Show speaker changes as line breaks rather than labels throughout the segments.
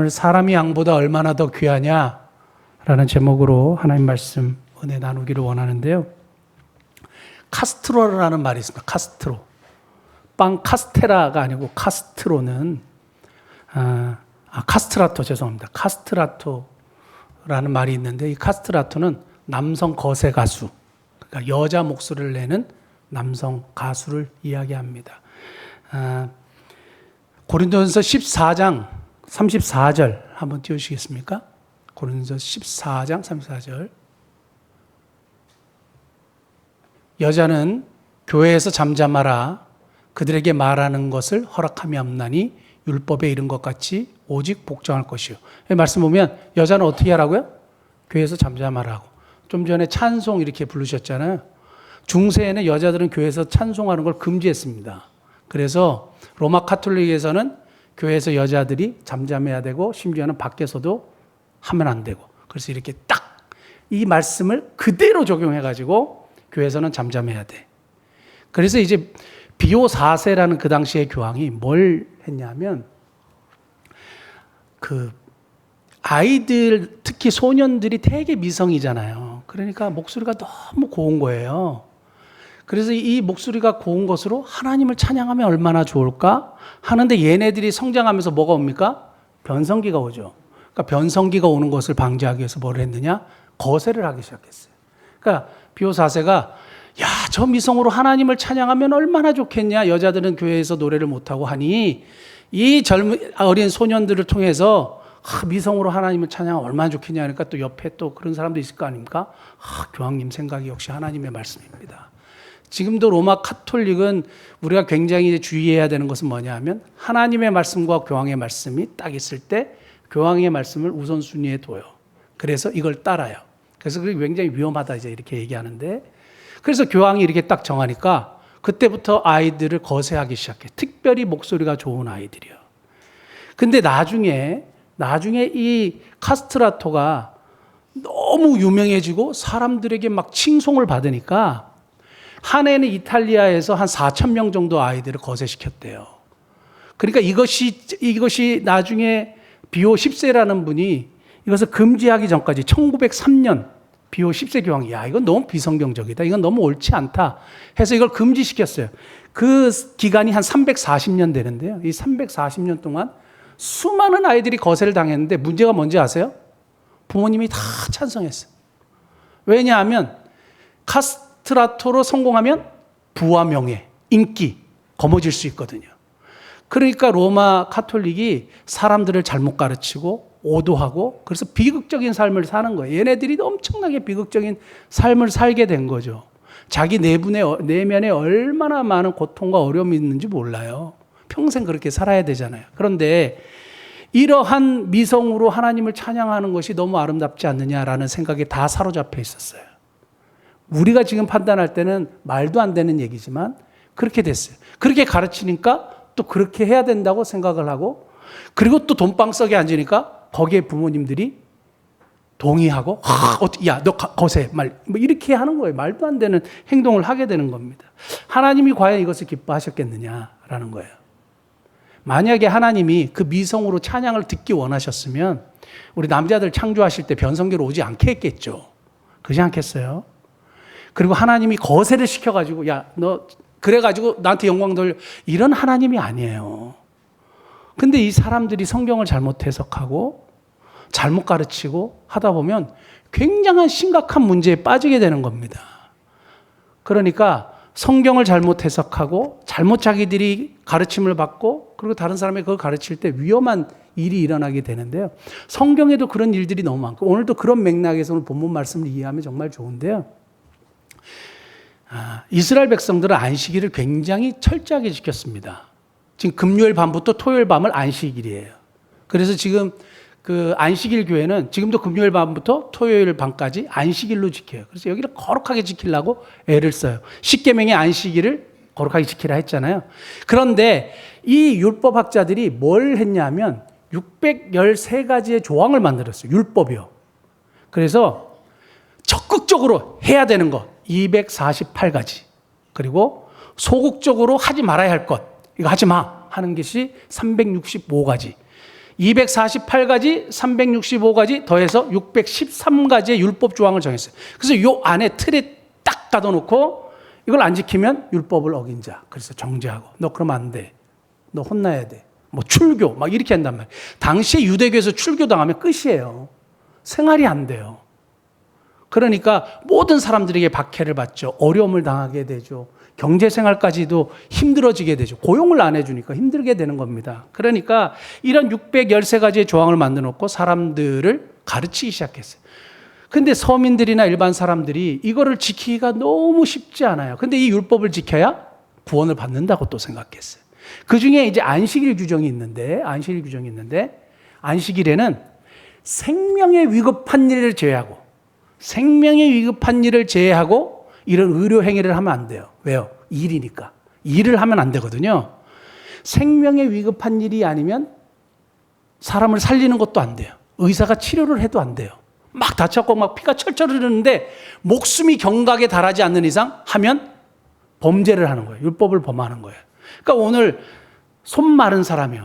오늘 사람이 양보다 얼마나 더 귀하냐라는 제목으로 하나님 말씀 은혜 나누기를 원하는데요. 카스트로라는 말이 있습니다. 카스트로. 빵 카스테라가 아니고 카스트로는 카스트라토 죄송합니다. 카스트라토라는 말이 있는데 이 카스트라토는 남성 거세 가수, 그러니까 여자 목소리를 내는 남성 가수를 이야기합니다. 고린도전서 14장 34절 한번 띄워주시겠습니까? 고린도전서 14장 34절. 여자는 교회에서 잠잠하라. 그들에게 말하는 것을 허락함이 없나니 율법에 이른 것 같이 오직 복종할 것이요. 이 말씀 보면 여자는 어떻게 하라고요? 교회에서 잠잠하라고. 좀 전에 찬송 이렇게 부르셨잖아요. 중세에는 여자들은 교회에서 찬송하는 걸 금지했습니다. 그래서 로마 카톨릭에서는 교회에서 여자들이 잠잠해야 되고 심지어는 밖에서도 하면 안 되고, 그래서 이렇게 딱 이 말씀을 그대로 적용해가지고 교회에서는 잠잠해야 돼. 그래서 이제 비오 4세라는 그 당시의 교황이 뭘 했냐면 그 아이들 특히 소년들이 되게 미성이잖아요. 그러니까 목소리가 너무 고운 거예요. 그래서 이 목소리가 고운 것으로 하나님을 찬양하면 얼마나 좋을까 하는데 얘네들이 성장하면서 뭐가 옵니까? 변성기가 오죠. 그러니까 변성기가 오는 것을 방지하기 위해서 뭘 했느냐? 거세를 하기 시작했어요. 그러니까 비오 4세가 야, 저 미성으로 하나님을 찬양하면 얼마나 좋겠냐. 여자들은 교회에서 노래를 못하고 하니 이 젊은 어린 소년들을 통해서 미성으로 하나님을 찬양하면 얼마나 좋겠냐 하니까 또 옆에 또 그런 사람도 있을 거 아닙니까? 교황님 생각이 역시 하나님의 말씀입니다. 지금도 로마 카톨릭은 우리가 굉장히 주의해야 되는 것은 뭐냐 하면 하나님의 말씀과 교황의 말씀이 딱 있을 때 교황의 말씀을 우선순위에 둬요. 그래서 이걸 따라요. 그래서 그게 굉장히 위험하다 이제 이렇게 얘기하는데, 그래서 교황이 이렇게 딱 정하니까 그때부터 아이들을 거세하기 시작해. 특별히 목소리가 좋은 아이들이요. 근데 나중에 이 카스트라토가 너무 유명해지고 사람들에게 막 칭송을 받으니까 한 해는 이탈리아에서 한 4,000명 정도 아이들을 거세시켰대요. 그러니까 이것이 나중에 비오 10세라는 분이 이것을 금지하기 전까지 1903년 비오 10세 교황이 야 이건 너무 비성경적이다. 이건 너무 옳지 않다 해서 이걸 금지시켰어요. 그 기간이 한 340년 되는데요. 이 340년 동안 수많은 아이들이 거세를 당했는데 문제가 뭔지 아세요? 부모님이 다 찬성했어요. 왜냐하면 카스트라토로 성공하면 부와 명예, 인기 거머쥘 수 있거든요. 그러니까 로마 카톨릭이 사람들을 잘못 가르치고 오도하고 그래서 비극적인 삶을 사는 거예요. 얘네들이 엄청나게 비극적인 삶을 살게 된 거죠. 자기 내면에 얼마나 많은 고통과 어려움이 있는지 몰라요. 평생 그렇게 살아야 되잖아요. 그런데 이러한 미성으로 하나님을 찬양하는 것이 너무 아름답지 않느냐라는 생각에 다 사로잡혀 있었어요. 우리가 지금 판단할 때는 말도 안 되는 얘기지만 그렇게 됐어요. 그렇게 가르치니까 또 그렇게 해야 된다고 생각을 하고, 그리고 또 돈방석에 앉으니까 거기에 부모님들이 동의하고 야 너 거세 뭐 이렇게 하는 거예요. 말도 안 되는 행동을 하게 되는 겁니다. 하나님이 과연 이것을 기뻐하셨겠느냐라는 거예요. 만약에 하나님이 그 미성으로 찬양을 듣기 원하셨으면 우리 남자들 창조하실 때 변성기로 오지 않게 했겠죠. 그러지 않겠어요? 그리고 하나님이 거세를 시켜가지고 야 너 그래가지고 나한테 영광 돌려 이런 하나님이 아니에요. 근데 이 사람들이 성경을 잘못 해석하고 잘못 가르치고 하다 보면 굉장한 심각한 문제에 빠지게 되는 겁니다. 그러니까 성경을 잘못 해석하고 잘못 자기들이 가르침을 받고 그리고 다른 사람이 그걸 가르칠 때 위험한 일이 일어나게 되는데요. 성경에도 그런 일들이 너무 많고 오늘도 그런 맥락에서 오늘 본문 말씀을 이해하면 정말 좋은데요. 이스라엘 백성들은 안식일을 굉장히 철저하게 지켰습니다. 지금 금요일 밤부터 토요일 밤을 안식일이에요. 그래서 지금 그 안식일 교회는 지금도 금요일 밤부터 토요일 밤까지 안식일로 지켜요. 그래서 여기를 거룩하게 지키려고 애를 써요. 십계명의 안식일을 거룩하게 지키라 했잖아요. 그런데 이 율법학자들이 뭘 했냐면 613가지의 조항을 만들었어요. 율법이요. 그래서 적극적으로 해야 되는 것 248가지, 그리고 소극적으로 하지 말아야 할 것, 이거 하지 마 하는 것이 365가지. 248가지, 365가지 더해서 613가지의 율법 조항을 정했어요. 그래서 요 안에 틀에 딱 가둬놓고 이걸 안 지키면 율법을 어긴 자. 그래서 정죄하고 너 그러면 안 돼. 너 혼나야 돼. 뭐 출교 막 이렇게 한단 말이에요. 당시에 유대교에서 출교당하면 끝이에요. 생활이 안 돼요. 그러니까 모든 사람들에게 박해를 받죠. 어려움을 당하게 되죠. 경제생활까지도 힘들어지게 되죠. 고용을 안 해주니까 힘들게 되는 겁니다. 그러니까 이런 613가지의 조항을 만들어 놓고 사람들을 가르치기 시작했어요. 근데 서민들이나 일반 사람들이 이거를 지키기가 너무 쉽지 않아요. 근데 이 율법을 지켜야 구원을 받는다고 또 생각했어요. 그 중에 이제 안식일 규정이 있는데, 안식일에는 생명에 위급한 일을 제외하고 이런 의료 행위를 하면 안 돼요. 왜요? 일이니까. 일을 하면 안 되거든요. 생명에 위급한 일이 아니면 사람을 살리는 것도 안 돼요. 의사가 치료를 해도 안 돼요. 막 다쳤고 막 피가 철철 흐르는데 목숨이 경각에 달하지 않는 이상 하면 범죄를 하는 거예요. 율법을 범하는 거예요. 그러니까 오늘 손 마른 사람이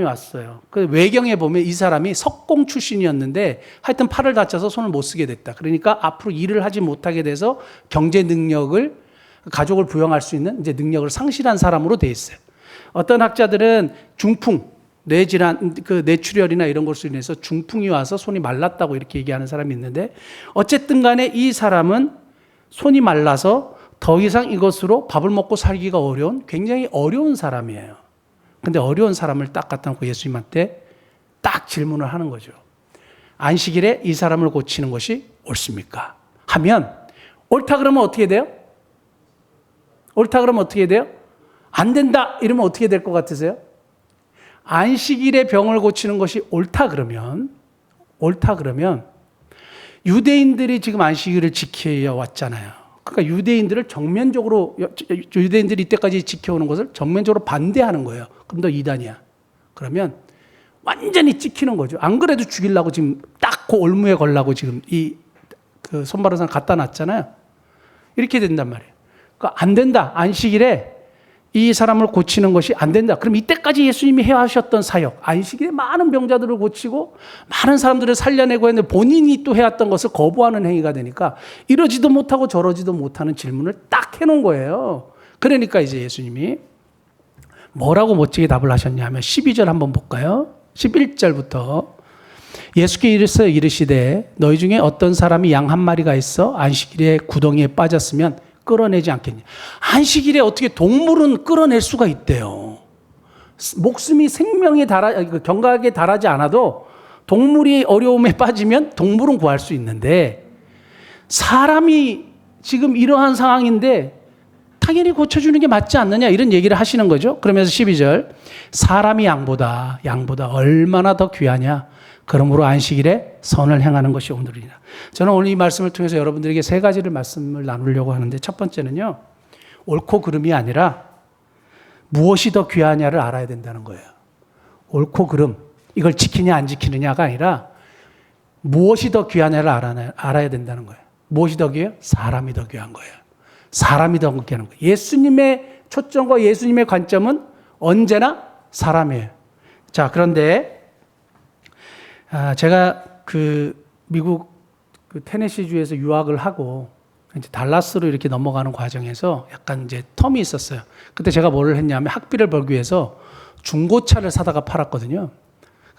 왔어요. 그 외경에 보면 이 사람이 석공 출신이었는데 하여튼 팔을 다쳐서 손을 못 쓰게 됐다. 그러니까 앞으로 일을 하지 못하게 돼서 경제 능력을, 가족을 부양할 수 있는 이제 능력을 상실한 사람으로 돼 있어요. 어떤 학자들은 중풍, 뇌질환, 그 뇌출혈이나 이런 것으로 인해서 중풍이 와서 손이 말랐다고 이렇게 얘기하는 사람이 있는데, 어쨌든 간에 이 사람은 손이 말라서 더 이상 이것으로 밥을 먹고 살기가 어려운, 굉장히 어려운 사람이에요. 근데 어려운 사람을 딱 갖다 놓고 예수님한테 딱 질문을 하는 거죠. 안식일에 이 사람을 고치는 것이 옳습니까? 하면 옳다 그러면 어떻게 돼요? 안 된다 이러면 어떻게 될 것 같으세요? 안식일에 병을 고치는 것이 옳다 그러면 유대인들이 지금 안식일을 지켜 왔잖아요. 그러니까 유대인들이 이때까지 지켜오는 것을 정면적으로 반대하는 거예요. 그럼 너 이단이야. 그러면 완전히 찍히는 거죠. 안 그래도 죽이려고 지금 딱 그 올무에 걸라고 지금 그 손바른 사람 갖다 놨잖아요. 이렇게 된단 말이에요. 그러니까 안 된다. 안식일에 이 사람을 고치는 것이 안 된다. 그럼 이때까지 예수님이 해하셨던 사역, 안식일에 많은 병자들을 고치고 많은 사람들을 살려내고 했는데 본인이 또 해왔던 것을 거부하는 행위가 되니까 이러지도 못하고 저러지도 못하는 질문을 딱 해놓은 거예요. 그러니까 이제 예수님이 뭐라고 멋지게 답을 하셨냐면 12절 한번 볼까요? 11절부터 예수께서 이르시되 너희 중에 어떤 사람이 양 한 마리가 있어 안식일에 구덩이에 빠졌으면 끌어내지 않겠냐. 안식일에 어떻게 동물은 끌어낼 수가 있대요. 목숨이 경각에 달하지 않아도 동물이 어려움에 빠지면 동물은 구할 수 있는데 사람이 지금 이러한 상황인데 당연히 고쳐주는 게 맞지 않느냐 이런 얘기를 하시는 거죠. 그러면서 12절 사람이 양보다 얼마나 더 귀하냐. 그러므로 안식일에 선을 행하는 것이 오늘이라. 저는 오늘 이 말씀을 통해서 여러분들에게 세 가지를 말씀을 나누려고 하는데 첫 번째는요. 옳고 그름이 아니라 무엇이 더 귀하냐를 알아야 된다는 거예요. 옳고 그름, 이걸 지키냐 안 지키느냐가 아니라 무엇이 더 귀하냐를 알아야 된다는 거예요. 무엇이 더 귀해요? 사람이 더 귀한 거예요. 사람이 더 귀한 거예요. 예수님의 초점과 예수님의 관점은 언제나 사람이에요. 자, 그런데 제가 미국 테네시주에서 유학을 하고 이제 달라스로 이렇게 넘어가는 과정에서 약간 이제 텀이 있었어요. 그때 제가 뭘 했냐면 학비를 벌기 위해서 중고차를 사다가 팔았거든요.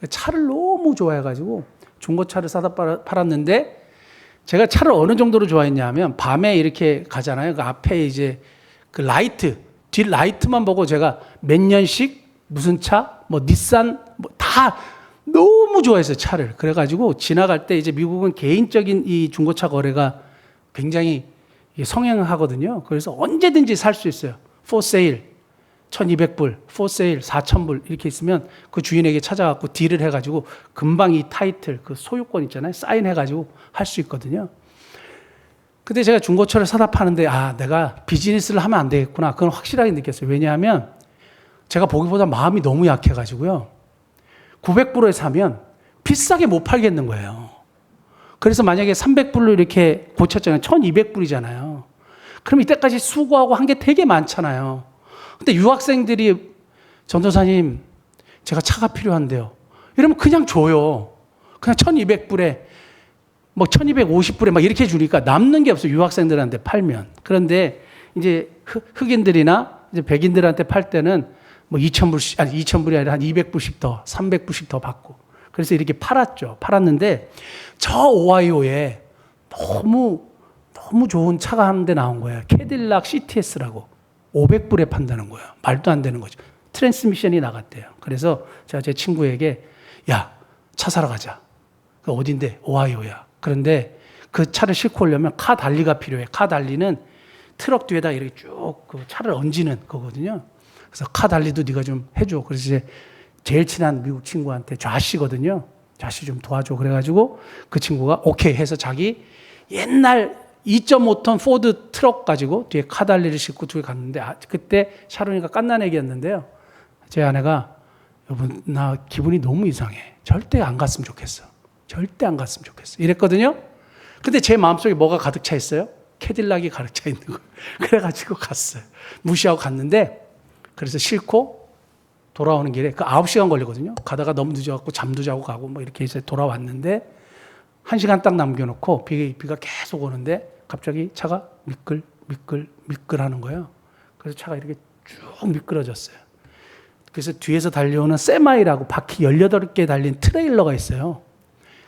차를 너무 좋아해가지고 중고차를 사다 팔았는데 제가 차를 어느 정도로 좋아했냐면 밤에 이렇게 가잖아요. 그 앞에 이제 그 뒷 라이트만 보고 제가 몇 년식 무슨 차, 뭐 닛산, 뭐 다 너무 좋아했어요, 차를. 그래가지고 지나갈 때 이제 미국은 개인적인 이 중고차 거래가 굉장히 성행하거든요. 그래서 언제든지 살 수 있어요. for sale 1,200불, for sale 4,000불 이렇게 있으면 그 주인에게 찾아가고 딜을 해가지고 금방 이 타이틀, 그 소유권 있잖아요. 사인해가지고 할 수 있거든요. 근데 제가 중고차를 사다 파는데 내가 비즈니스를 하면 안 되겠구나. 그건 확실하게 느꼈어요. 왜냐하면 제가 보기보다 마음이 너무 약해가지고요. 900불에 사면 비싸게 못 팔겠는 거예요. 그래서 만약에 300불로 이렇게 고쳤잖아요. 1200불이잖아요. 그럼 이때까지 수고하고 한 게 되게 많잖아요. 근데 유학생들이 전도사님 제가 차가 필요한데요. 이러면 그냥 줘요. 그냥 1200불에, 뭐 1250불에 막 이렇게 주니까 남는 게 없어요. 유학생들한테 팔면. 그런데 이제 흑인들이나 이제 백인들한테 팔 때는 뭐 2000불씩, 아니 2000불이 아니라 한 200불씩 더, 300불씩 더 받고. 그래서 이렇게 팔았죠. 팔았는데 저 오하이오에 너무 좋은 차가 한 대 나온 거예요. 캐딜락 CTS라고. 500불에 판다는 거예요. 말도 안 되는 거죠. 트랜스미션이 나갔대요. 그래서 제가 제 친구에게 야, 차 사러 가자. 그 어딘데? 오하이오야. 그런데 그 차를 싣고 오려면 카 달리가 필요해. 카 달리는 트럭 뒤에다 이렇게 쭉 그 차를 얹는 거거든요. 그래서 카 달리도 네가 좀 해줘. 그래서 이제 제일 친한 미국 친구한테 좌씨거든요. 좌씨 좀 도와줘. 그래가지고 그 친구가 오케이 해서 자기 옛날 2.5톤 포드 트럭 가지고 뒤에 카달리를 싣고 뒤에 갔는데 그때 샤론이가 갓난애기였는데요. 제 아내가 여러분 나 기분이 너무 이상해. 절대 안 갔으면 좋겠어. 절대 안 갔으면 좋겠어. 이랬거든요. 근데 제 마음속에 뭐가 가득 차 있어요? 캐딜락이 가득 차 있는 거예요. 그래가지고 갔어요. 무시하고 갔는데 그래서 싣고 돌아오는 길에 그 9시간 걸리거든요. 가다가 너무 늦어갖고 잠도 자고 가고 뭐 이렇게 이제 돌아왔는데 1시간 딱 남겨놓고 비가 계속 오는데 갑자기 차가 미끌 하는 거예요. 그래서 차가 이렇게 쭉 미끄러졌어요. 그래서 뒤에서 달려오는 세마이라고 바퀴 18개 달린 트레일러가 있어요.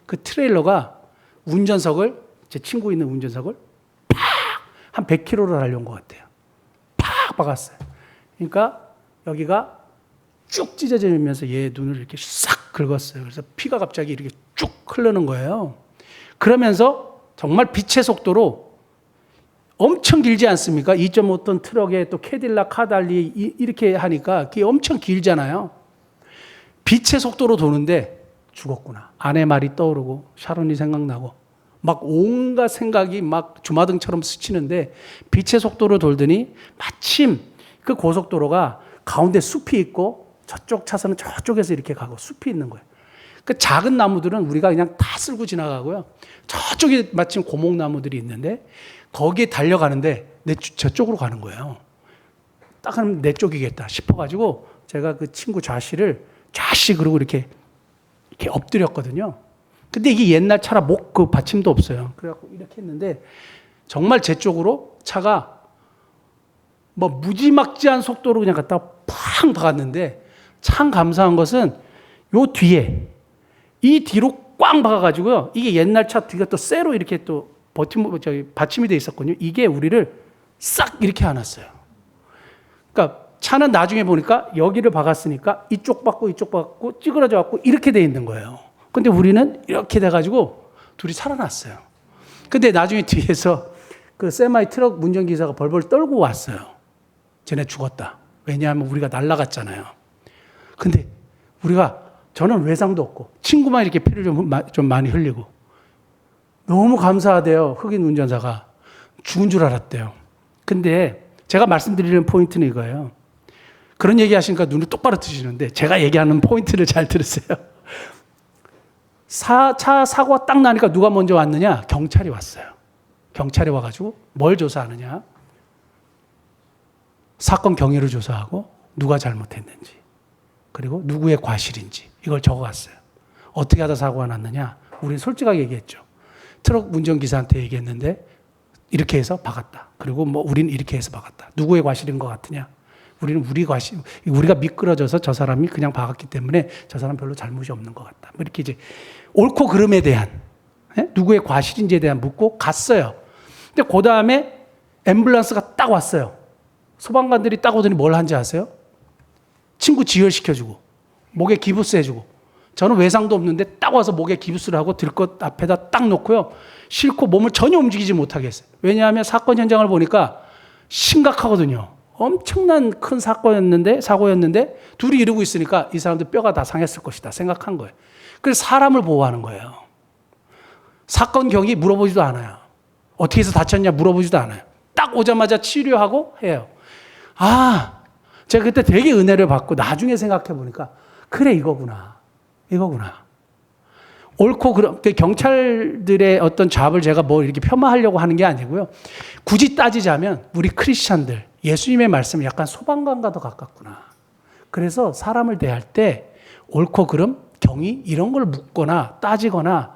그 트레일러가 운전석을, 제 친구 있는 운전석을 팍! 한 100km로 달려온 것 같아요. 팍! 박았어요. 그러니까 여기가 쭉 찢어지면서 얘 눈을 이렇게 싹 긁었어요. 그래서 피가 갑자기 이렇게 쭉 흐르는 거예요. 그러면서 정말 빛의 속도로 엄청 길지 않습니까? 2.5톤 트럭에 또 캐딜락 카달리 이렇게 하니까 그게 엄청 길잖아요. 빛의 속도로 도는데 죽었구나. 아내 말이 떠오르고 샤론이 생각나고 막 온갖 생각이 막 주마등처럼 스치는데 빛의 속도로 돌더니 마침 그 고속도로가 가운데 숲이 있고 저쪽 차선은 저쪽에서 이렇게 가고 숲이 있는 거예요. 그 작은 나무들은 우리가 그냥 다 쓸고 지나가고요. 저쪽에 마침 고목나무들이 있는데 거기에 달려가는데 저쪽으로 가는 거예요. 딱 하면 내 쪽이겠다 싶어가지고 제가 그 친구 좌씨를 좌씨 그러고 이렇게 엎드렸거든요. 근데 이게 옛날 차라 목 그 받침도 없어요. 그래갖고 이렇게 했는데 정말 제 쪽으로 차가 뭐 무지막지한 속도로 그냥 갖다가 팡 박았는데 참 감사한 것은 요 뒤에 이 뒤로 꽝 박아가지고요. 이게 옛날 차 뒤가 또 쇠로 이렇게 또 받침이 돼 있었거든요. 이게 우리를 싹 이렇게 안았어요. 그러니까 차는 나중에 보니까 여기를 박았으니까 이쪽 받고 찌그러져 갖고 이렇게 돼 있는 거예요. 근데 우리는 이렇게 돼가지고 둘이 살아났어요. 근데 나중에 뒤에서 그 세마이 트럭 운전기사가 벌벌 떨고 왔어요. 쟤네 죽었다. 왜냐하면 우리가 날아갔잖아요. 근데 저는 외상도 없고 친구만 이렇게 피를 좀 많이 흘리고 너무 감사하대요. 흑인 운전사가. 죽은 줄 알았대요. 근데 제가 말씀드리는 포인트는 이거예요. 그런 얘기 하시니까 눈을 똑바로 뜨시는데 제가 얘기하는 포인트를 잘 들으세요. 차 사고가 딱 나니까 누가 먼저 왔느냐? 경찰이 왔어요. 경찰이 와가지고 뭘 조사하느냐? 사건 경위를 조사하고 누가 잘못했는지 그리고 누구의 과실인지 이걸 적어갔어요. 어떻게 하다 사고가 났느냐? 우리는 솔직하게 얘기했죠. 트럭 운전기사한테 얘기했는데 이렇게 해서 박았다. 그리고 뭐 우리는 이렇게 해서 박았다. 누구의 과실인 것 같으냐? 우리는 우리가 미끄러져서 저 사람이 그냥 박았기 때문에 저 사람 별로 잘못이 없는 것 같다. 뭐 이렇게 이제 옳고 그름에 대한 누구의 과실인지에 대한 묻고 갔어요. 근데 그 다음에 앰뷸런스가 딱 왔어요. 소방관들이 딱 오더니 뭘 한지 아세요? 친구 지혈시켜주고 목에 기부스 해주고 저는 외상도 없는데 딱 와서 목에 기부스를 하고 들것 앞에다 딱 놓고요. 싣고 몸을 전혀 움직이지 못하게 했어요. 왜냐하면 사건 현장을 보니까 심각하거든요. 엄청난 큰 사고였는데 둘이 이러고 있으니까 이 사람들 뼈가 다 상했을 것이다 생각한 거예요. 그래서 사람을 보호하는 거예요. 사건 경위 물어보지도 않아요. 어떻게 해서 다쳤냐 물어보지도 않아요. 딱 오자마자 치료하고 해요. 제가 그때 되게 은혜를 받고 나중에 생각해 보니까 그래 이거구나. 옳고 그름 경찰들의 어떤 잡을 제가 뭐 이렇게 폄하하려고 하는 게 아니고요. 굳이 따지자면 우리 크리스찬들 예수님의 말씀이 약간 소방관과도 가깝구나. 그래서 사람을 대할 때 옳고 그름 경위 이런 걸 묻거나 따지거나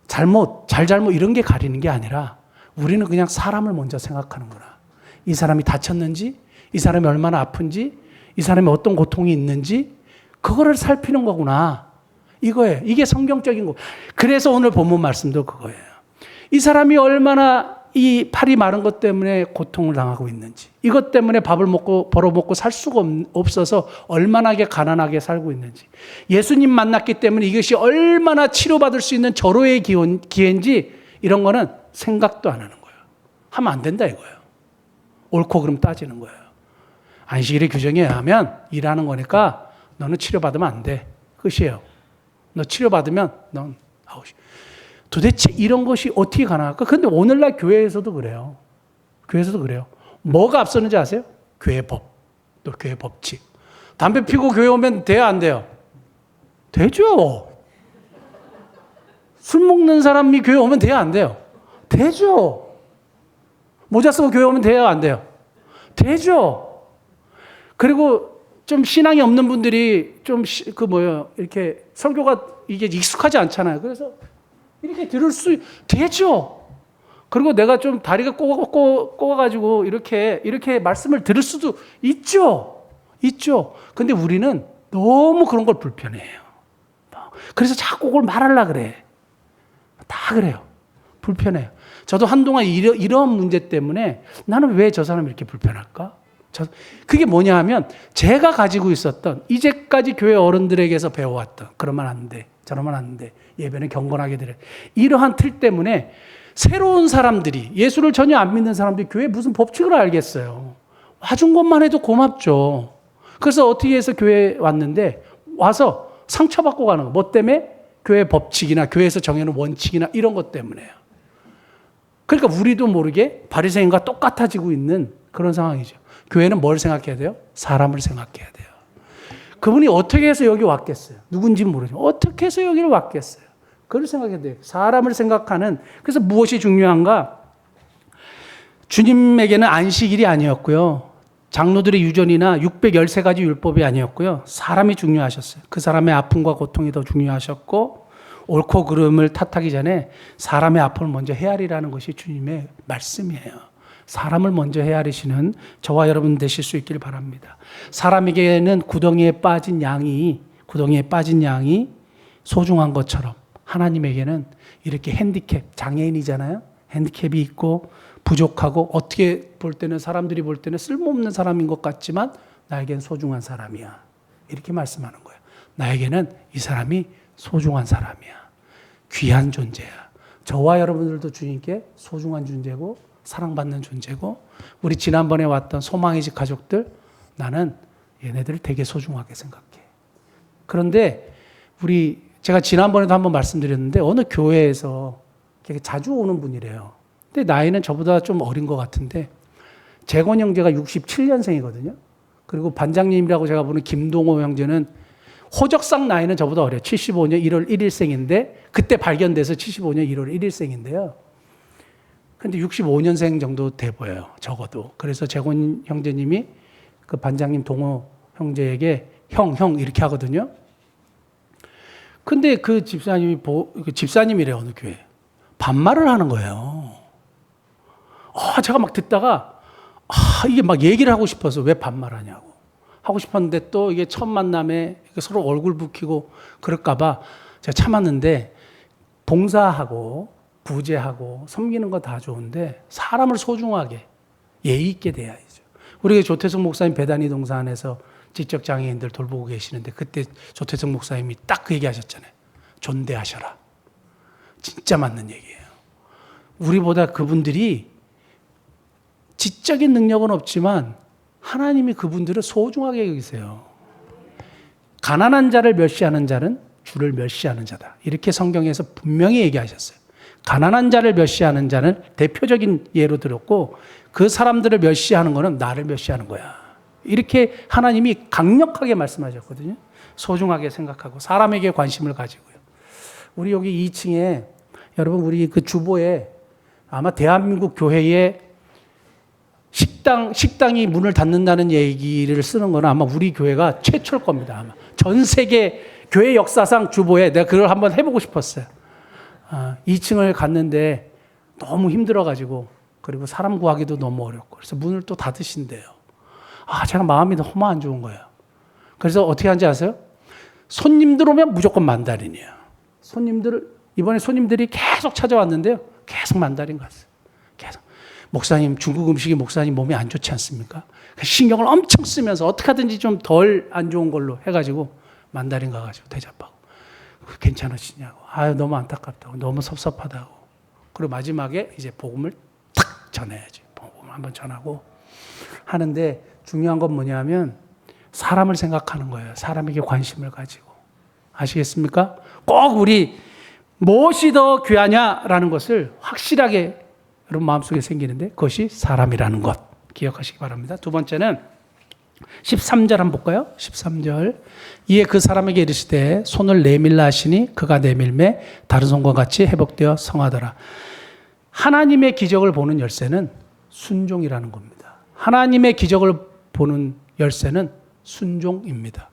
잘못 이런 게 가리는 게 아니라 우리는 그냥 사람을 먼저 생각하는구나. 이 사람이 다쳤는지, 이 사람이 얼마나 아픈지, 이 사람이 어떤 고통이 있는지 그거를 살피는 거구나. 이거예요. 이게 성경적인 거. 그래서 오늘 본문 말씀도 그거예요. 이 사람이 얼마나 이 팔이 마른 것 때문에 고통을 당하고 있는지, 이것 때문에 밥을 먹고 벌어먹고 살 수가 없어서 얼마나 가난하게 살고 있는지, 예수님 만났기 때문에 이것이 얼마나 치료받을 수 있는 절호의 기회인지 이런 거는 생각도 안 하는 거예요. 하면 안 된다 이거예요. 옳고 그름 따지는 거예요. 안식일의 규정에 의하면 일하는 거니까 너는 치료받으면 안 돼. 끝이에요. 너 치료받으면 넌 아웃이. 도대체 이런 것이 어떻게 가능할까? 그런데 오늘날 교회에서도 그래요. 교회에서도 그래요. 뭐가 앞서는지 아세요? 교회 법, 또 교회 법칙. 담배 피고 교회 오면 돼요, 안 돼요? 되죠. 술 먹는 사람이 교회 오면 돼요, 안 돼요? 되죠. 모자 쓰고 교회 오면 돼요, 안 돼요? 되죠. 그리고 좀 신앙이 없는 분들이 좀 이렇게 설교가 이게 익숙하지 않잖아요. 그래서 이렇게 들을 수 되죠. 그리고 내가 좀 다리가 꼬아가지고 이렇게 말씀을 들을 수도 있죠. 근데 우리는 너무 그런 걸 불편해해요. 그래서 자꾸 그걸 말하려고 그래. 다 그래요. 불편해요. 저도 한동안 이런 문제 때문에 나는 왜 저 사람이 이렇게 불편할까? 그게 뭐냐 하면 제가 가지고 있었던 이제까지 교회 어른들에게서 배워왔던 그러면 안 돼. 저러면 안 돼. 예배는 경건하게 드려. 이러한 틀 때문에 새로운 사람들이 예수를 전혀 안 믿는 사람들이 교회 무슨 법칙을 알겠어요. 와준 것만 해도 고맙죠. 그래서 어떻게 해서 교회에 왔는데 와서 상처받고 가는 거. 뭐 때문에? 교회 법칙이나 교회에서 정해놓은 원칙이나 이런 것 때문에요. 그러니까 우리도 모르게 바리새인과 똑같아지고 있는 그런 상황이죠. 교회는 뭘 생각해야 돼요? 사람을 생각해야 돼요. 그분이 어떻게 해서 여기 왔겠어요? 누군지 모르지만 어떻게 해서 여기를 왔겠어요? 그걸 생각해야 돼요. 사람을 생각하는. 그래서 무엇이 중요한가? 주님에게는 안식일이 아니었고요. 장로들의 유전이나 613가지 율법이 아니었고요. 사람이 중요하셨어요. 그 사람의 아픔과 고통이 더 중요하셨고 옳고 그름을 탓하기 전에 사람의 아픔을 먼저 헤아리라는 것이 주님의 말씀이에요. 사람을 먼저 헤아리시는 저와 여러분 되실 수 있기를 바랍니다. 사람에게는 구덩이에 빠진 양이 소중한 것처럼 하나님에게는 이렇게 핸디캡, 장애인이잖아요. 핸디캡이 있고 부족하고 어떻게 볼 때는 사람들이 볼 때는 쓸모없는 사람인 것 같지만 나에겐 소중한 사람이야. 이렇게 말씀하는 거예요. 나에게는 이 사람이 소중한 사람이야. 귀한 존재야. 저와 여러분들도 주님께 소중한 존재고 사랑받는 존재고 우리 지난번에 왔던 소망의 집 가족들 나는 얘네들을 되게 소중하게 생각해. 그런데 제가 지난번에도 한번 말씀드렸는데 어느 교회에서 자주 오는 분이래요. 근데 나이는 저보다 좀 어린 것 같은데 재권 형제가 67년생이거든요. 그리고 반장님이라고 제가 보는 김동호 형제는 호적상 나이는 저보다 어려요. 75년 1월 1일생인데 그때 발견돼서 75년 1월 1일생인데요. 근데 65년생 정도 돼 보여요. 적어도. 그래서 재권 형제님이 그 반장님 동호 형제에게 형 이렇게 하거든요. 근데 그 집사님이래요. 어느 교회. 반말을 하는 거예요. 제가 막 듣다가 이게 막 얘기를 하고 싶어서 왜 반말하냐고. 하고 싶었는데 또 이게 첫 만남에 서로 얼굴 붉히고 그럴까 봐 제가 참았는데 봉사하고 부재하고 섬기는 거 다 좋은데 사람을 소중하게 예의 있게 대해야죠. 우리 조태석 목사님 배단위 동산에서 지적 장애인들 돌보고 계시는데 그때 조태석 목사님이 딱 그 얘기 하셨잖아요. 존대하셔라. 진짜 맞는 얘기예요. 우리보다 그분들이 지적인 능력은 없지만 하나님이 그분들을 소중하게 여기세요. 가난한 자를 멸시하는 자는 주를 멸시하는 자다. 이렇게 성경에서 분명히 얘기하셨어요. 가난한 자를 멸시하는 자는 대표적인 예로 들었고 그 사람들을 멸시하는 거는 나를 멸시하는 거야. 이렇게 하나님이 강력하게 말씀하셨거든요. 소중하게 생각하고 사람에게 관심을 가지고요. 우리 여기 2층에 여러분 우리 그 주보에 아마 대한민국 교회에 식당이 문을 닫는다는 얘기를 쓰는 거는 아마 우리 교회가 최초일 겁니다. 아마 전 세계 교회 역사상 주보에 내가 그걸 한번 해보고 싶었어요. 2층을 갔는데 너무 힘들어가지고 그리고 사람 구하기도 너무 어렵고 그래서 문을 또 닫으신대요. 제가 마음이 너무 안 좋은 거예요. 그래서 어떻게 하는지 아세요? 손님들 오면 무조건 만다린이에요. 이번에 손님들이 계속 찾아왔는데요. 계속 만다린 갔어요. 계속. 목사님, 중국 음식이 목사님 몸에 안 좋지 않습니까? 신경을 엄청 쓰면서 어떻게 하든지 좀 덜 안 좋은 걸로 해가지고 만다린 가가지고 대접하고. 괜찮으시냐고. 너무 안타깝다고. 너무 섭섭하다고. 그리고 마지막에 이제 복음을 탁 전해야지. 복음을 한번 전하고 하는데 중요한 건 뭐냐면 사람을 생각하는 거예요. 사람에게 관심을 가지고. 아시겠습니까? 꼭 우리 무엇이 더 귀하냐라는 것을 확실하게 여러분 마음속에 생기는데 그것이 사람이라는 것 기억하시기 바랍니다. 두 번째는 13절 한번 볼까요? 13절. 이에 그 사람에게 이르시되 손을 내밀라 하시니 그가 내밀매 다른 손과 같이 회복되어 성하더라. 하나님의 기적을 보는 열쇠는 순종이라는 겁니다. 하나님의 기적을 보는 열쇠는 순종입니다.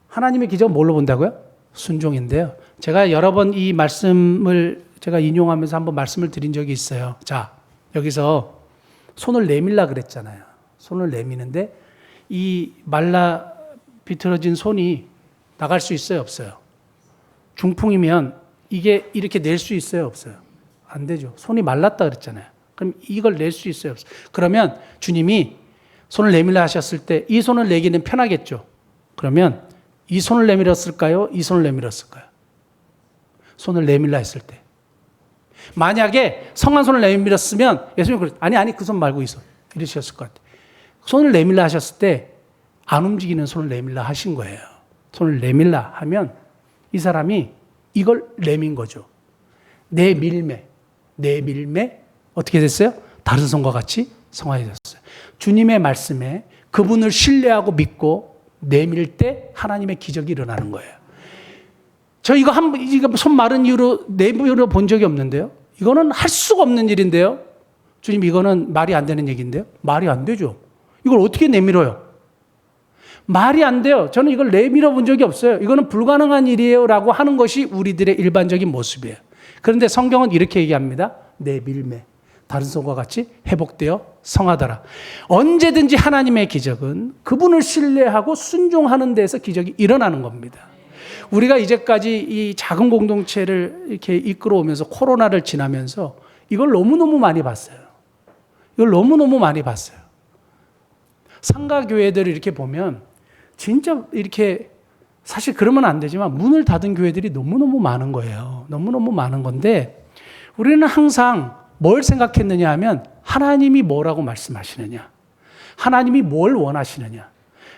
하나님의 기적은 뭘로 본다고요? 순종인데요. 제가 여러 번 이 말씀을 제가 인용하면서 한번 말씀을 드린 적이 있어요. 자, 여기서 손을 내밀라 그랬잖아요. 손을 내미는데 이 말라 비틀어진 손이 나갈 수 있어요, 없어요? 중풍이면 이게 이렇게 낼 수 있어요, 없어요? 안 되죠. 손이 말랐다 그랬잖아요. 그럼 이걸 낼 수 있어요, 없어요? 그러면 주님이 손을 내밀라 하셨을 때 이 손을 내기는 편하겠죠. 그러면 이 손을 내밀었을까요? 이 손을 내밀었을까요? 손을 내밀라 했을 때. 만약에 성한 손을 내밀었으면 예수님이 아니 그 손 말고 이 손 이러셨을 것 같아요. 손을 내밀라 하셨을 때 안 움직이는 손을 내밀라 하신 거예요. 손을 내밀라 하면 이 사람이 이걸 내민 거죠. 내밀매 어떻게 됐어요? 다른 손과 같이 성화해졌어요. 주님의 말씀에 그분을 신뢰하고 믿고 내밀 때 하나님의 기적이 일어나는 거예요. 저 이거 손 마른 이후로 내밀어 본 적이 없는데요. 이거는 할 수가 없는 일인데요. 주님 이거는 말이 안 되는 얘기인데요. 말이 안 되죠. 이걸 어떻게 내밀어요? 말이 안 돼요. 저는 이걸 내밀어 본 적이 없어요. 이거는 불가능한 일이에요 라고 하는 것이 우리들의 일반적인 모습이에요. 그런데 성경은 이렇게 얘기합니다. 내밀매 다른 손과 같이 회복되어 성하더라. 언제든지 하나님의 기적은 그분을 신뢰하고 순종하는 데서 기적이 일어나는 겁니다. 우리가 이제까지 이 작은 공동체를 이렇게 이끌어오면서 코로나를 지나면서 이걸 너무너무 많이 봤어요. 이걸 너무너무 많이 봤어요. 상가교회들을 이렇게 보면 진짜 이렇게 사실 그러면 안 되지만 문을 닫은 교회들이 너무너무 많은 거예요. 너무너무 많은 건데 우리는 항상 뭘 생각했느냐 하면 하나님이 뭐라고 말씀하시느냐. 하나님이 뭘 원하시느냐.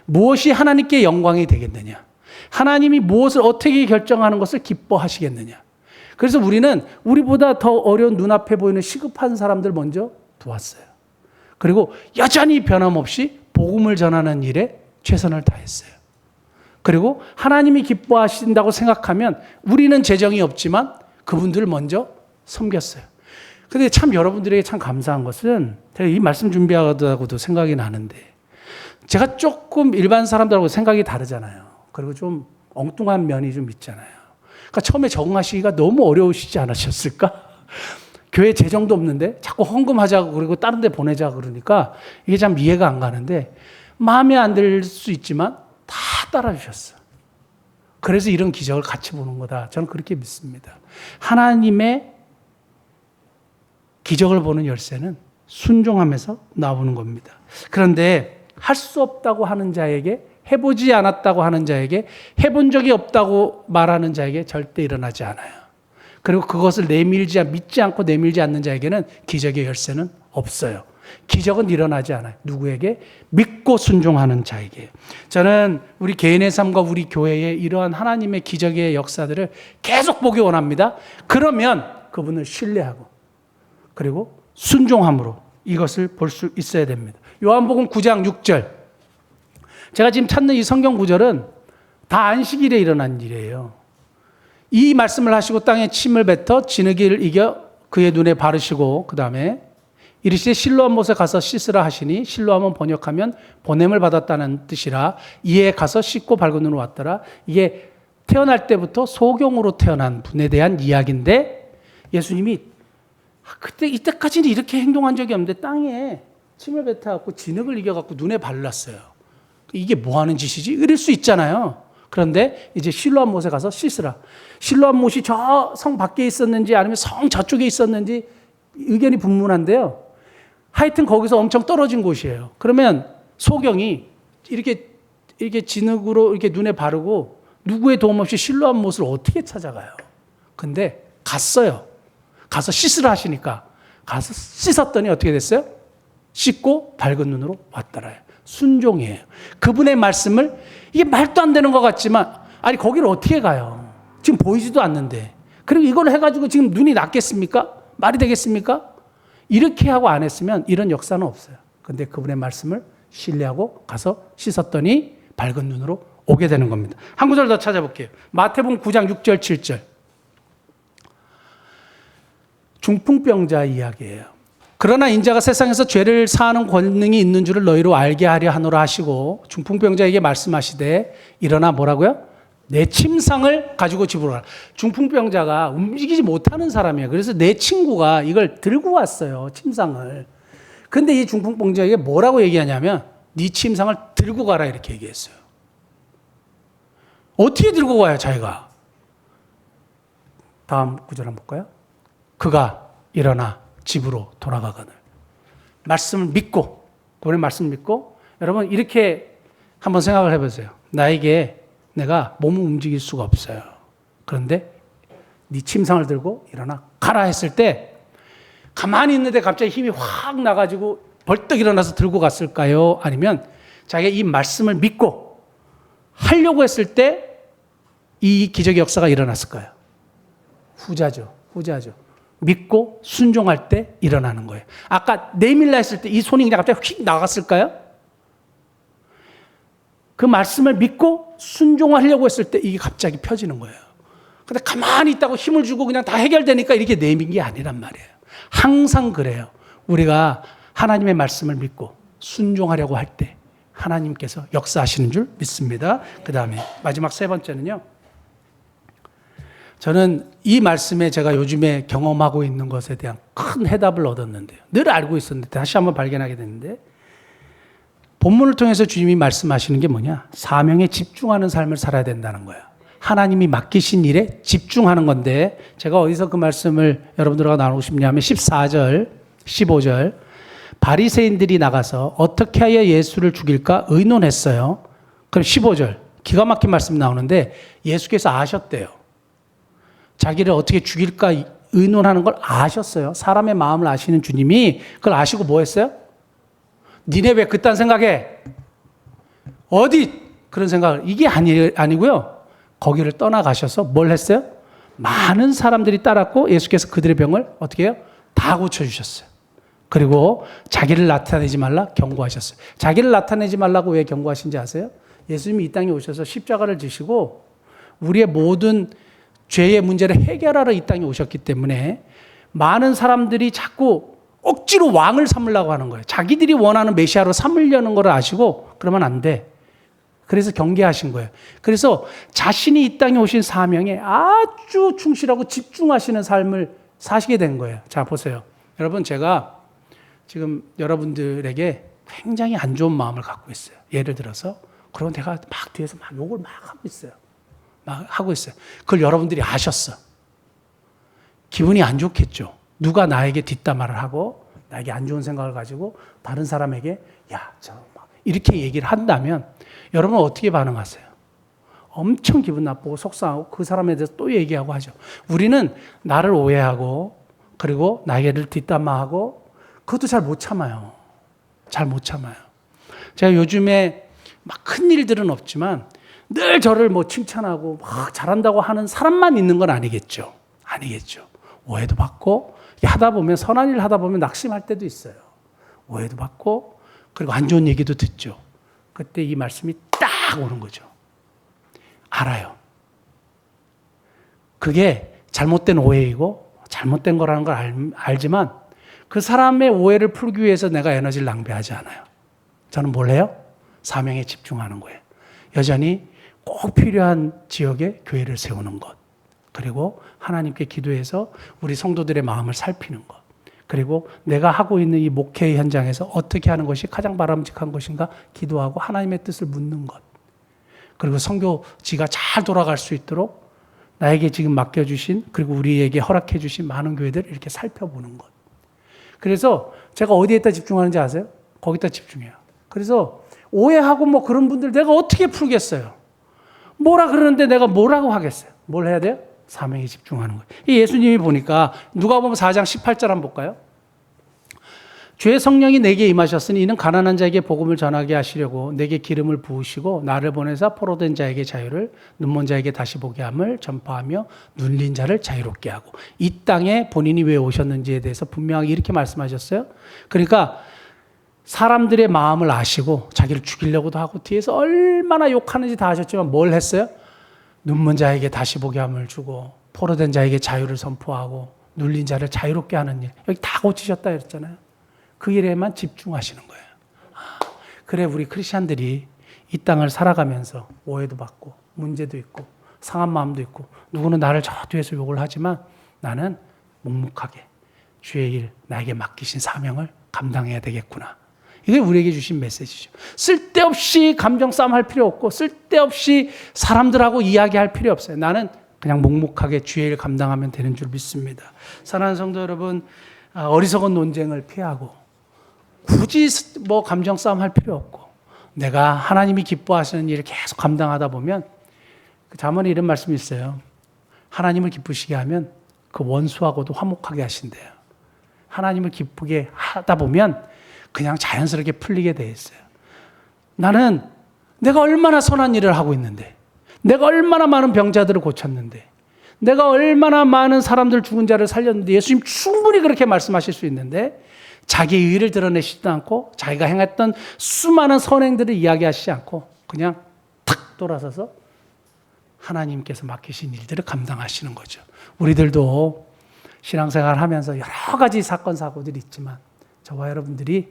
무엇이 하나님께 영광이 되겠느냐. 하나님이 무엇을 어떻게 결정하는 것을 기뻐하시겠느냐. 그래서 우리는 우리보다 더 어려운 눈앞에 보이는 시급한 사람들 먼저 도왔어요. 그리고 여전히 변함없이 복음을 전하는 일에 최선을 다했어요. 그리고 하나님이 기뻐하신다고 생각하면 우리는 재정이 없지만 그분들 먼저 섬겼어요. 근데 참 여러분들에게 참 감사한 것은 제가 이 말씀 준비하다고도 생각이 나는데 제가 조금 일반 사람들하고 생각이 다르잖아요. 그리고 좀 엉뚱한 면이 좀 있잖아요. 그러니까 처음에 적응하시기가 너무 어려우시지 않으셨을까? 교회 재정도 없는데 자꾸 헌금하자고 그리고 다른 데 보내자고 그러니까 이게 참 이해가 안 가는데 마음에 안 들 수 있지만 다 따라주셨어요. 그래서 이런 기적을 같이 보는 거다. 저는 그렇게 믿습니다. 하나님의 기적을 보는 열쇠는 순종하면서 나오는 겁니다. 그런데 할 수 없다고 하는 자에게 해보지 않았다고 하는 자에게 해본 적이 없다고 말하는 자에게 절대 일어나지 않아요. 그리고 그것을 믿지 않고 내밀지 않는 자에게는 기적의 열쇠는 없어요. 기적은 일어나지 않아요. 누구에게? 믿고 순종하는 자에게. 저는 우리 개인의 삶과 우리 교회의 이러한 하나님의 기적의 역사들을 계속 보기 원합니다. 그러면 그분을 신뢰하고 그리고 순종함으로 이것을 볼 수 있어야 됩니다. 요한복음 9장 6절. 제가 지금 찾는 이 성경 구절은 다 안식일에 일어난 일이에요. 이 말씀을 하시고 땅에 침을 뱉어 진흙을 이겨 그의 눈에 바르시고 그 다음에 이르시되 실로암 못에 가서 씻으라 하시니 실로암은 번역하면 보냄을 받았다는 뜻이라 이에 가서 씻고 밝은 눈으로 왔더라. 이게 태어날 때부터 소경으로 태어난 분에 대한 이야기인데 예수님이 그때 이때까지는 이렇게 행동한 적이 없는데 땅에 침을 뱉어갖고 진흙을 이겨갖고 눈에 발랐어요. 이게 뭐 하는 짓이지? 이럴 수 있잖아요. 그런데 이제 실로암 못에 가서 씻으라. 실로암 못이 저 성 밖에 있었는지 아니면 성 저쪽에 있었는지 의견이 분분한데요. 하여튼 거기서 엄청 떨어진 곳이에요. 그러면 소경이 이렇게 진흙으로 이렇게 눈에 바르고 누구의 도움 없이 실로암 못을 어떻게 찾아가요? 근데 갔어요. 가서 씻으라 하시니까 가서 씻었더니 어떻게 됐어요? 씻고 밝은 눈으로 왔더라요. 순종이에요. 그분의 말씀을 이게 말도 안 되는 것 같지만 아니 거기를 어떻게 가요? 지금 보이지도 않는데 그리고 이걸 해가지고 지금 눈이 낫겠습니까? 말이 되겠습니까? 이렇게 하고 안 했으면 이런 역사는 없어요. 근데 그분의 말씀을 신뢰하고 가서 씻었더니 밝은 눈으로 오게 되는 겁니다. 한 구절 더 찾아볼게요. 마태복음 9장 6절 7절. 중풍병자 이야기예요. 그러나 인자가 세상에서 죄를 사하는 권능이 있는 줄을 너희로 알게 하려 하노라 하시고 중풍병자에게 말씀하시되 일어나 뭐라고요? 내 침상을 가지고 집으로 가라. 중풍병자가 움직이지 못하는 사람이에요. 그래서 내 친구가 이걸 들고 왔어요. 침상을. 근데 이 중풍병자에게 뭐라고 얘기하냐면 네 침상을 들고 가라 이렇게 얘기했어요. 어떻게 들고 가요 자기가? 다음 구절 한번 볼까요? 그가 일어나 집으로 돌아가거늘. 말씀을 믿고, 그분의 말씀을 믿고, 여러분 이렇게 한번 생각을 해보세요. 나에게 내가 몸을 움직일 수가 없어요. 그런데 네 침상을 들고 일어나 가라 했을 때 가만히 있는데 갑자기 힘이 확 나가지고 벌떡 일어나서 들고 갔을까요? 아니면 자기가 이 말씀을 믿고 하려고 했을 때 이 기적의 역사가 일어났을까요? 후자죠. 믿고 순종할 때 일어나는 거예요. 아까 내밀라 했을 때 이 손이 그냥 갑자기 휙 나갔을까요? 그 말씀을 믿고 순종하려고 했을 때 이게 갑자기 펴지는 거예요. 근데 가만히 있다고 힘을 주고 그냥 다 해결되니까 이렇게 내민 게 아니란 말이에요. 항상 그래요. 우리가 하나님의 말씀을 믿고 순종하려고 할 때 하나님께서 역사하시는 줄 믿습니다. 그 다음에 마지막 세 번째는요. 저는 이 말씀에 제가 요즘에 경험하고 있는 것에 대한 큰 해답을 얻었는데요. 늘 알고 있었는데 다시 한번 발견하게 됐는데 본문을 통해서 주님이 말씀하시는 게 뭐냐? 사명에 집중하는 삶을 살아야 된다는 거예요. 하나님이 맡기신 일에 집중하는 건데 제가 어디서 그 말씀을 여러분들과 나누고 싶냐면 14절, 15절 바리새인들이 나가서 어떻게 하여 예수를 죽일까 의논했어요. 그럼 15절 기가 막힌 말씀이 나오는데 예수께서 아셨대요. 자기를 어떻게 죽일까 의논하는 걸 아셨어요. 사람의 마음을 아시는 주님이 그걸 아시고 뭐 했어요? 니네 왜 그딴 생각해? 어디 그런 생각을 이게 아니고요. 거기를 떠나가셔서 뭘 했어요? 많은 사람들이 따랐고 예수께서 그들의 병을 어떻게 해요? 다 고쳐주셨어요. 그리고 자기를 나타내지 말라 경고하셨어요. 자기를 나타내지 말라고 왜 경고하신지 아세요? 예수님이 이 땅에 오셔서 십자가를 지시고 우리의 모든 죄의 문제를 해결하러 이 땅에 오셨기 때문에 많은 사람들이 자꾸 억지로 왕을 삼으려고 하는 거예요. 자기들이 원하는 메시아로 삼으려는 걸 아시고 그러면 안 돼. 그래서 경계하신 거예요. 그래서 자신이 이 땅에 오신 사명에 아주 충실하고 집중하시는 삶을 사시게 된 거예요. 자, 보세요. 여러분, 제가 지금 여러분들에게 굉장히 안 좋은 마음을 갖고 있어요. 예를 들어서, 그러면 내가 막 뒤에서 막 욕을 막 하고 있어요. 막 하고 있어요. 그걸 여러분들이 아셨어. 기분이 안 좋겠죠. 누가 나에게 뒷담화를 하고 나에게 안 좋은 생각을 가지고 다른 사람에게 야, 저 막 이렇게 얘기를 한다면 여러분은 어떻게 반응하세요? 엄청 기분 나쁘고 속상하고 그 사람에 대해서 또 얘기하고 하죠. 우리는 나를 오해하고 그리고 나에게를 뒷담화하고 그것도 잘 못 참아요. 잘 못 참아요. 제가 요즘에 막 큰 일들은 없지만 늘 저를 뭐 칭찬하고 막 잘한다고 하는 사람만 있는 건 아니겠죠. 아니겠죠. 오해도 받고 하다 보면 선한 일 하다 보면 낙심할 때도 있어요. 오해도 받고 그리고 안 좋은 얘기도 듣죠. 그때 이 말씀이 딱 오는 거죠. 알아요. 그게 잘못된 오해이고 잘못된 거라는 걸 알지만 그 사람의 오해를 풀기 위해서 내가 에너지를 낭비하지 않아요. 저는 뭘 해요? 사명에 집중하는 거예요. 여전히 꼭 필요한 지역에 교회를 세우는 것. 그리고 하나님께 기도해서 우리 성도들의 마음을 살피는 것. 그리고 내가 하고 있는 이 목회 현장에서 어떻게 하는 것이 가장 바람직한 것인가 기도하고 하나님의 뜻을 묻는 것. 그리고 선교지가 잘 돌아갈 수 있도록 나에게 지금 맡겨주신 그리고 우리에게 허락해 주신 많은 교회들 이렇게 살펴보는 것. 그래서 제가 어디에다 집중하는지 아세요? 거기다 집중해요. 그래서 오해하고 뭐 그런 분들 내가 어떻게 풀겠어요? 뭐라 그러는데 내가 뭐라고 하겠어요? 뭘 해야 돼요? 사명에 집중하는 거예요. 이 예수님이 보니까 누가복음 4장 18절 한번 볼까요? 주의 성령이 내게 임하셨으니 이는 가난한 자에게 복음을 전하게 하시려고 내게 기름을 부으시고 나를 보내사 포로된 자에게 자유를 눈먼 자에게 다시 보게 함을 전파하며 눌린 자를 자유롭게 하고 이 땅에 본인이 왜 오셨는지에 대해서 분명하게 이렇게 말씀하셨어요. 그러니까 사람들의 마음을 아시고 자기를 죽이려고도 하고 뒤에서 얼마나 욕하는지 다 아셨지만 뭘 했어요? 눈먼 자에게 다시 보게 함을 주고 포로된 자에게 자유를 선포하고 눌린 자를 자유롭게 하는 일. 여기 다 고치셨다 그랬잖아요. 그 일에만 집중하시는 거예요. 그래 우리 크리스찬들이 이 땅을 살아가면서 오해도 받고 문제도 있고 상한 마음도 있고 누구는 나를 저 뒤에서 욕을 하지만 나는 묵묵하게 주의 일 나에게 맡기신 사명을 감당해야 되겠구나. 이게 우리에게 주신 메시지죠. 쓸데없이 감정 싸움 할 필요 없고 쓸데없이 사람들하고 이야기할 필요 없어요. 나는 그냥 묵묵하게 주의 일 감당하면 되는 줄 믿습니다. 사랑하는 성도 여러분, 어리석은 논쟁을 피하고 굳이 뭐 감정 싸움 할 필요 없고 내가 하나님이 기뻐하시는 일을 계속 감당하다 보면 잠언에 이런 말씀이 있어요. 하나님을 기쁘시게 하면 그 원수하고도 화목하게 하신대요. 하나님을 기쁘게 하다 보면 그냥 자연스럽게 풀리게 돼 있어요. 나는 내가 얼마나 선한 일을 하고 있는데 내가 얼마나 많은 병자들을 고쳤는데 내가 얼마나 많은 사람들 죽은 자를 살렸는데 예수님 충분히 그렇게 말씀하실 수 있는데 자기의 의를 드러내시지도 않고 자기가 행했던 수많은 선행들을 이야기하시지 않고 그냥 탁 돌아서서 하나님께서 맡기신 일들을 감당하시는 거죠. 우리들도 신앙생활 하면서 여러 가지 사건 사고들이 있지만 저와 여러분들이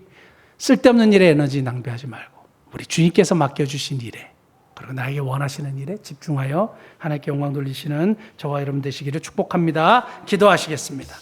쓸데없는 일에 에너지 낭비하지 말고 우리 주님께서 맡겨주신 일에 그리고 나에게 원하시는 일에 집중하여 하나님께 영광 돌리시는 저와 여러분 되시기를 축복합니다. 기도하시겠습니다.